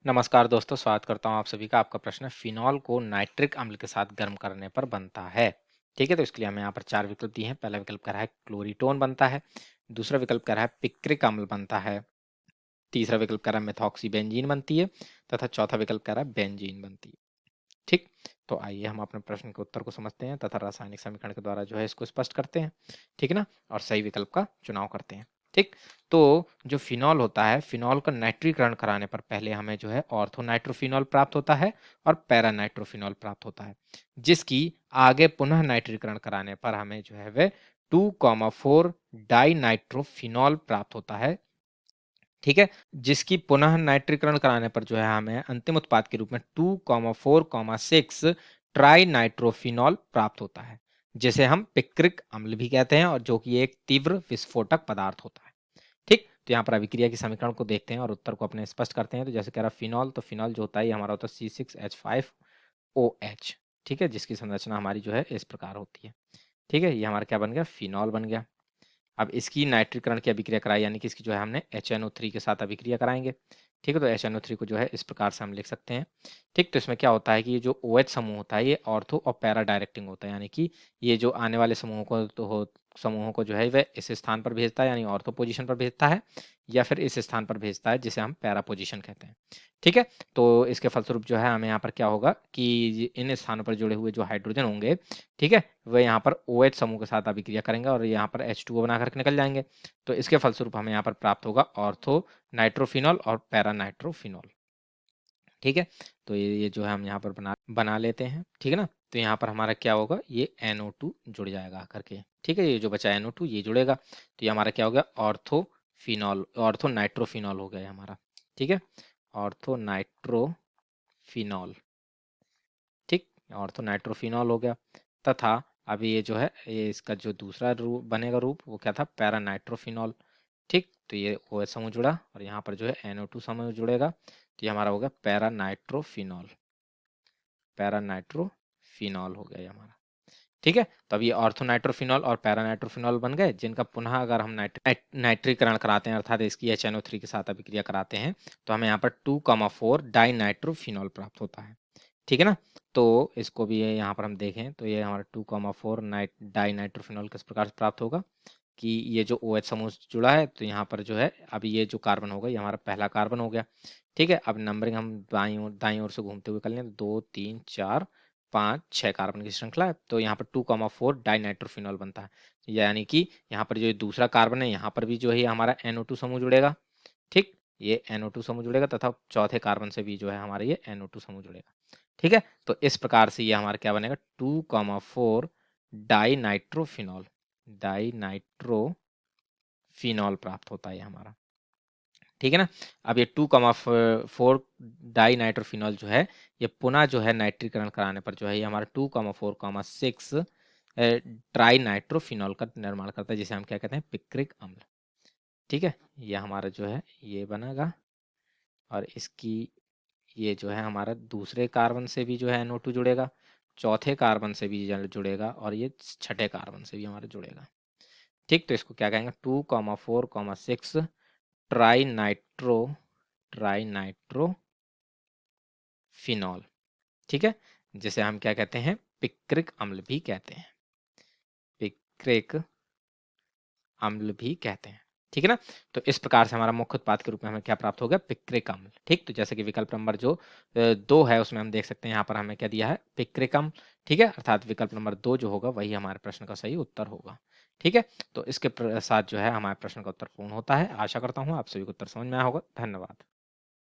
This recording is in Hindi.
नमस्कार दोस्तों, स्वागत करता हूँ आप सभी का। आपका प्रश्न है फिनॉल को नाइट्रिक अम्ल के साथ गर्म करने पर बनता है। ठीक है, तो इसके लिए हमें यहाँ पर 4 विकल्प दिए हैं। पहला विकल्प कह रहा है क्लोरीटोन बनता है, दूसरा विकल्प कह रहा है पिक्रिक अम्ल बनता है, तीसरा विकल्प कह रहा है मेथॉक्सी बेंजीन बनती है तथा चौथा विकल्प कह रहा है बेंजीन बनती है। ठीक, तो आइए हम अपने प्रश्न के उत्तर को समझते हैं तथा रासायनिक समीकरण के द्वारा जो है इसको स्पष्ट करते हैं। ठीक है ना, और सही विकल्प का चुनाव करते हैं। ठीक, तो जो फिनॉल होता है, फिनॉल का नाइट्रीकरण कराने पर पहले हमें जो है ऑर्थोनाइट्रोफिनॉल प्राप्त होता है और पैरानाइट्रोफिनॉल प्राप्त होता है, जिसकी आगे पुनः नाइट्रीकरण कराने पर हमें जो है वह 2,4 डाई नाइट्रोफिनॉल प्राप्त होता है। ठीक है, जिसकी पुनः नाइट्रीकरण कराने पर जो है हमें अंतिम उत्पाद के रूप में 2,4,6 ट्राई नाइट्रोफिनॉल प्राप्त होता है, जिसे हम पिक्रिक अम्ल भी कहते हैं और जो कि एक तीव्र विस्फोटक पदार्थ होता है। ठीक, तो यहाँ पर अभिक्रिया की समीकरण को देखते हैं और उत्तर को अपने स्पष्ट करते हैं। तो जैसे कह रहा फिनॉल, तो फिनॉल जो होता है ये हमारा होता है C6H5OH। ठीक है, जिसकी संरचना हमारी जो है इस प्रकार होती है। ठीक है, ये हमारा क्या बन गया, फिनॉल बन गया। अब इसकी नाइट्रीकरण की अभिक्रिया कराई, यानी कि इसकी जो है हमने HNO3 के साथ अभिक्रिया कराएंगे। ठीक है, तो HNO3 को जो है इस प्रकार से हम लिख सकते हैं। ठीक, तो इसमें क्या होता है कि ये जो OH समूह होता है ये ऑर्थो और पैरा डायरेक्टिंग होता है, यानी कि ये जो आने वाले समूहों को जो है वह इस स्थान पर भेजता है, यानी ऑर्थो पोजीशन पर भेजता है, या फिर इस स्थान पर भेजता है जिसे हम पैरा पोजीशन कहते हैं। ठीक है, तो इसके फलस्वरूप जो है हमें यहाँ पर क्या होगा कि इन स्थानों पर जुड़े हुए जो हाइड्रोजन होंगे, ठीक है, वह यहाँ पर OH समूह के साथ अभिक्रिया करेंगे और यहाँ पर H2O बना करके निकल जाएंगे। तो इसके फलस्वरूप हमें यहाँ पर प्राप्त होगा ऑर्थो नाइट्रोफिनॉल और पैरा नाइट्रोफिनॉल। ठीक है, तो ये जो है हम यहाँ पर बना लेते हैं। ठीक है ना, तो यहाँ पर हमारा क्या होगा, ये NO2 जुड़ जाएगा करके। ठीक है, ये जो बचा NO2 ये जुड़ेगा, तो ये हमारा क्या हो गया, ऑर्थो नाइट्रोफिनॉल हो गया ये हमारा। ठीक है, ऑर्थो नाइट्रोफिनॉल। ठीक, ऑर्थो नाइट्रोफिनॉल हो गया तथा अभी ये जो है ये इसका जो दूसरा रूप बनेगा, रूप वो क्या था, पैरा नाइट्रोफिनॉल। ठीक, तो ये OH समूह जुड़ा और यहाँ पर जो है NO2 समूह जुड़ेगा, तो ये हमारा हो गया पैरा नाइट्रोफिनॉल। पैरा नाइट्रोफिनॉल हो गया ये हमारा। ठीक है, तो अब ये ऑर्थोनाइट्रोफिनॉल और पैरानाइट्रोफिनॉल बन गए, जिनका पुनः अगर हम नाइट्रीकरण कराते हैं, अर्थात इसकी HNO3 के साथ अभिक्रिया कराते हैं, तो हमें यहाँ पर 2,4 डाई नाइट्रोफिनॉल प्राप्त होता है। ठीक है ना, तो इसको भी यहाँ पर हम देखें तो ये हमारा 2,4 डाई नाइट्रोफिनॉल किस प्रकार से प्राप्त होगा कि ये जो OH समूह जुड़ा है, तो यहाँ पर जो है अभी ये जो कार्बन होगा ये हमारा पहला कार्बन हो गया। ठीक है, अब नंबरिंग हम दाई ओर से घूमते हुए कर लें, 2 3 4 5 6 कार्बन की श्रृंखला है, तो यहाँ पर 2,4 डाई नाइट्रोफिनॉल बनता है, यानी कि यहाँ पर जो दूसरा कार्बन है यहाँ पर भी जो है हमारा NO2 समूह जुड़ेगा। ठीक, ये NO2 समूह जुड़ेगा तथा चौथे कार्बन से भी जो है हमारे ये NO2 समूह जुड़ेगा। ठीक है, तो इस प्रकार से ये हमारा क्या बनेगा, 2,4 डाई नाइट्रोफिनॉल, डाई नाइट्रोफिनॉल प्राप्त होता है हमारा। ठीक है ना, अब ये 2,4 डाई नाइट्रोफिनॉल जो है ये पुनः जो है नाइट्रीकरण कराने पर जो है ये हमारा 2,4,6 ट्राई नाइट्रोफिनॉल का निर्माण करता है, जिसे हम क्या कहते हैं, पिक्रिक अम्ल। ठीक है, ये हमारा जो है ये बनेगा और इसकी ये जो है हमारा दूसरे कार्बन से भी जो है NO2 जुड़ेगा, चौथे कार्बन से भी जुड़ेगा और ये छठे कार्बन से भी हमारा जुड़ेगा। ठीक, तो इसको क्या कहेंगे, 2,4,6 ट्राई नाइट्रो फिनॉल। ठीक है, जिसे हम क्या कहते हैं, पिक्रिक अम्ल भी कहते हैं, पिक्रिक अम्ल भी कहते हैं। ठीक है ना, तो इस प्रकार से हमारा मुख्य उत्पाद के रूप में हमें क्या प्राप्त हो गया, पिक्रिक अम्ल। ठीक, तो जैसे कि विकल्प नंबर जो 2 है उसमें हम देख सकते हैं यहाँ पर हमें क्या दिया है, पिक्रिक अम्ल। ठीक है, अर्थात विकल्प नंबर 2 जो होगा वही हमारे प्रश्न का सही उत्तर होगा। ठीक है, तो इसके साथ जो है हमारे प्रश्न का उत्तर पूर्ण होता है। आशा करता हूँ आप सभी को उत्तर समझ में आया होगा। धन्यवाद।